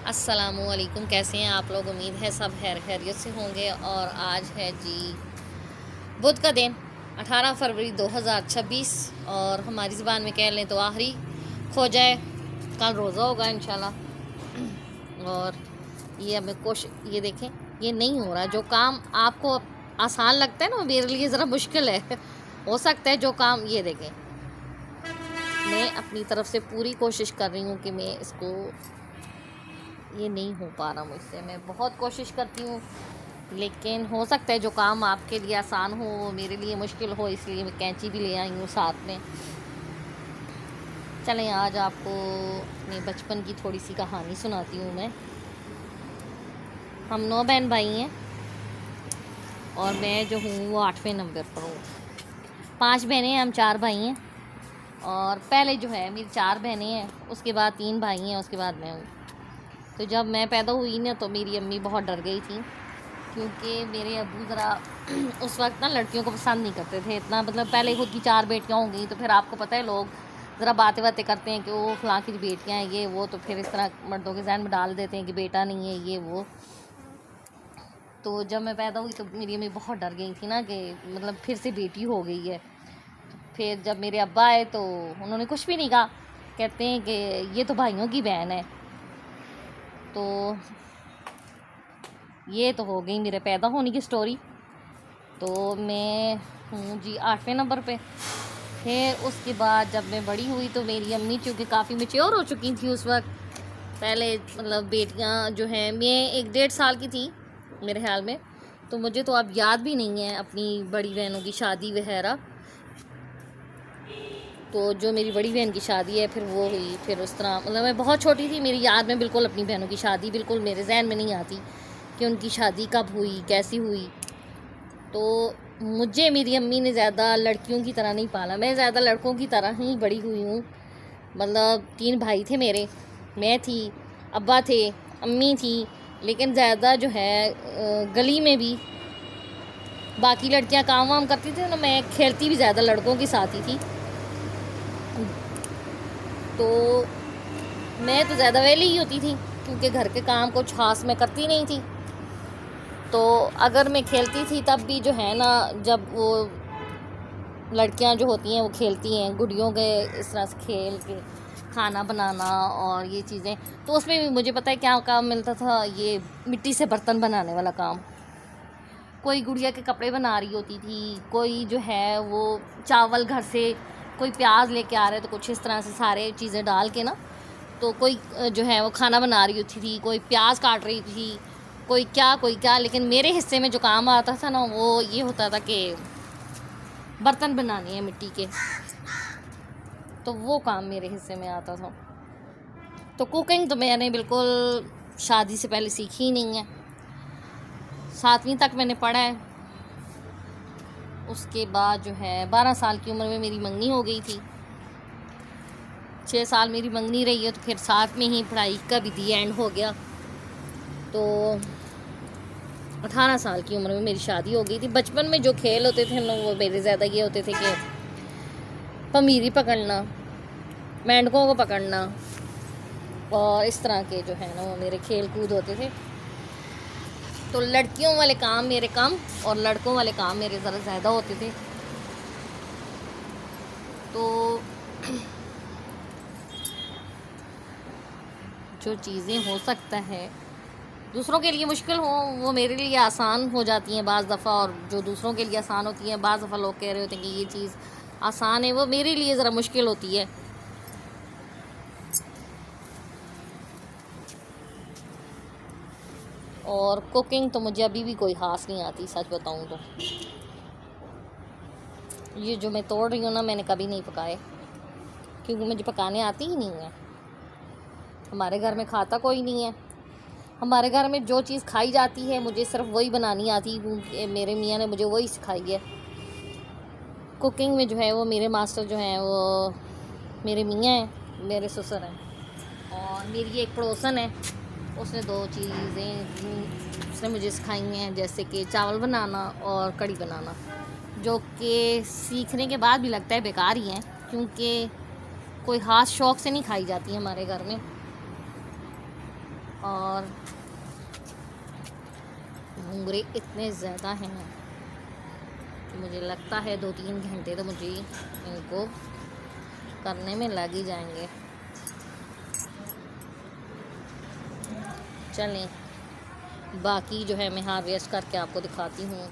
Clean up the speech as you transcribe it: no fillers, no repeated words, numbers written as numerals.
السلام علیکم، کیسے ہیں آپ لوگ؟ امید ہے سب خیریت سے ہوں گے۔ اور آج ہے جی بدھ کا دن 18 فروری 2026، اور ہماری زبان میں کہہ لیں تو آخری کھو جائے، کل روزہ ہوگا انشاءاللہ۔ اور یہ ہمیں یہ دیکھیں، یہ نہیں ہو رہا جو کام آپ کو آسان لگتا ہے نا، میرے لیے ذرا مشکل ہے۔ ہو سکتا ہے جو کام، یہ دیکھیں میں اپنی طرف سے پوری کوشش کر رہی ہوں کہ میں اس کو، یہ نہیں ہو پا رہا مجھ سے، میں بہت کوشش کرتی ہوں، لیکن ہو سکتا ہے جو کام آپ کے لیے آسان ہو وہ میرے لیے مشکل ہو، اس لیے میں کینچی بھی لے آئی ہوں ساتھ میں۔ چلیں آج آپ کو اپنے بچپن کی تھوڑی سی کہانی سناتی ہوں میں۔ ہم 9 بہن بھائی ہیں، اور میں جو ہوں وہ 8ویں نمبر پر ہوں۔ 5 بہنیں ہیں، ہم 4 بھائی ہیں۔ اور پہلے جو ہے میری 4 بہنیں ہیں، اس کے بعد 3 بھائی ہیں، اس کے بعد میں ہوں۔ تو جب میں پیدا ہوئی نا تو میری امی بہت ڈر گئی تھیں، کیونکہ میرے ابو ذرا اس وقت نا لڑکیوں کو پسند نہیں کرتے تھے اتنا، مطلب پہلے خود کی 4 بیٹیاں ہوں گئی تو پھر آپ کو پتہ ہے لوگ ذرا باتیں کرتے ہیں کہ وہ فلاں کی بیٹیاں ہیں یہ وہ، تو پھر اس طرح مردوں کے ذہن میں ڈال دیتے ہیں کہ بیٹا نہیں ہے یہ وہ۔ تو جب میں پیدا ہوئی تو میری امی بہت ڈر گئی تھی نا کہ مطلب پھر سے بیٹی ہو گئی ہے۔ پھر جب میرے ابا آئے تو انہوں نے کچھ بھی نہیں کہا، کہتے ہیں کہ یہ تو بھائیوں کی بہن ہے۔ تو یہ تو ہو گئی میرے پیدا ہونے کی سٹوری۔ تو میں ہوں جی 8ویں نمبر پہ۔ پھر اس کے بعد جب میں بڑی ہوئی تو میری امی چونکہ کافی میچیور ہو چکی تھی اس وقت، پہلے مطلب بیٹیاں جو ہیں، میں 1-1.5 سال کی تھی میرے خیال میں، تو مجھے تو اب یاد بھی نہیں ہے اپنی بڑی بہنوں کی شادی وغیرہ۔ تو جو میری بڑی بہن کی شادی ہے پھر وہ ہوئی، پھر اس طرح مطلب میں بہت چھوٹی تھی، میری یاد میں بالکل اپنی بہنوں کی شادی بالکل میرے ذہن میں نہیں آتی کہ ان کی شادی کب ہوئی کیسی ہوئی۔ تو مجھے میری امی نے زیادہ لڑکیوں کی طرح نہیں پالا، میں زیادہ لڑکوں کی طرح ہی بڑی ہوئی ہوں۔ مطلب 3 بھائی تھے میرے، میں تھی، ابا تھے، امی تھی، لیکن زیادہ جو ہے گلی میں بھی باقی لڑکیاں کام وام کرتی تھیں نا، میں کھیلتی بھی زیادہ لڑکوں کے ساتھ ہی تھی۔ تو میں تو زیادہ ویلی ہی ہوتی تھی، کیونکہ گھر کے کام کچھ خاص میں کرتی نہیں تھی۔ تو اگر میں کھیلتی تھی تب بھی جو ہے نا، جب وہ لڑکیاں جو ہوتی ہیں وہ کھیلتی ہیں گڑیوں کے اس طرح سے کھیل کے کھانا بنانا اور یہ چیزیں، تو اس میں بھی مجھے پتہ ہے کیا کام ملتا تھا، یہ مٹی سے برتن بنانے والا کام۔ کوئی گڑیا کے کپڑے بنا رہی ہوتی تھی، کوئی جو ہے وہ چاول گھر سے، کوئی پیاز لے کے آ رہے تو کچھ اس طرح سے سارے چیزیں ڈال کے نا، تو کوئی جو ہے وہ کھانا بنا رہی ہوتی تھی، کوئی پیاز کاٹ رہی تھی، کوئی کیا، لیکن میرے حصے میں جو کام آتا تھا نا وہ یہ ہوتا تھا کہ برتن بنانے ہیں مٹی کے، تو وہ کام میرے حصے میں آتا تھا۔ تو کوکنگ تو میں نے بالکل شادی سے پہلے سیکھی ہی نہیں ہے، 7ویں تک میں نے پڑھا ہے۔ اس کے بعد جو ہے 12 سال کی عمر میں میری منگنی ہو گئی تھی، 6 سال میری منگنی رہی ہے، تو پھر ساتھ میں ہی پڑھائی کا بھی دی اینڈ ہو گیا۔ تو 18 سال کی عمر میں میری شادی ہو گئی تھی۔ بچپن میں جو کھیل ہوتے تھے نا وہ میرے زیادہ یہ ہوتے تھے کہ پمیری پکڑنا، مینڈکوں کو پکڑنا، اور اس طرح کے جو ہے نا وہ میرے کھیل کود ہوتے تھے۔ تو لڑکیوں والے کام میرے کم اور لڑکوں والے کام میرے ذرا زیادہ ہوتے تھے۔ تو جو چیزیں ہو سکتا ہے دوسروں کے لیے مشکل ہوں وہ میرے لیے آسان ہو جاتی ہیں بعض دفعہ، اور جو دوسروں کے لیے آسان ہوتی ہیں بعض دفعہ لوگ کہہ رہے ہوتے ہیں کہ یہ چیز آسان ہے، وہ میرے لیے ذرا مشکل ہوتی ہے۔ اور کوکنگ تو مجھے ابھی بھی کوئی خاص نہیں آتی، سچ بتاؤں تو یہ جو میں توڑ رہی ہوں نا میں نے کبھی نہیں پکائے، کیونکہ مجھے پکانے آتی ہی نہیں ہے۔ ہمارے گھر میں کھاتا کوئی نہیں ہے، ہمارے گھر میں جو چیز کھائی جاتی ہے مجھے صرف وہی بنانی آتی، کیونکہ میرے میاں نے مجھے وہی سکھائی ہے۔ کوکنگ میں جو ہے وہ میرے ماسٹر جو ہیں وہ میرے میاں ہیں، میرے سسر ہیں، اور میری ایک پڑوسن ہے، اس نے 2 چیزیں اس نے مجھے سکھائی ہیں، جیسے کہ چاول بنانا اور کڑی بنانا، جو کہ سیکھنے کے بعد بھی لگتا ہے بیکار ہی ہیں، کیونکہ کوئی خاص شوق سے نہیں کھائی جاتی ہمارے گھر میں۔ اور گھنگرے اتنے زیادہ ہیں کہ مجھے لگتا ہے 2-3 گھنٹے تو مجھے ان کو کرنے میں لگ ہی جائیں گے. چلیں باقی جو ہے میں ہارویسٹ کر کے آپ کو دکھاتی ہوں.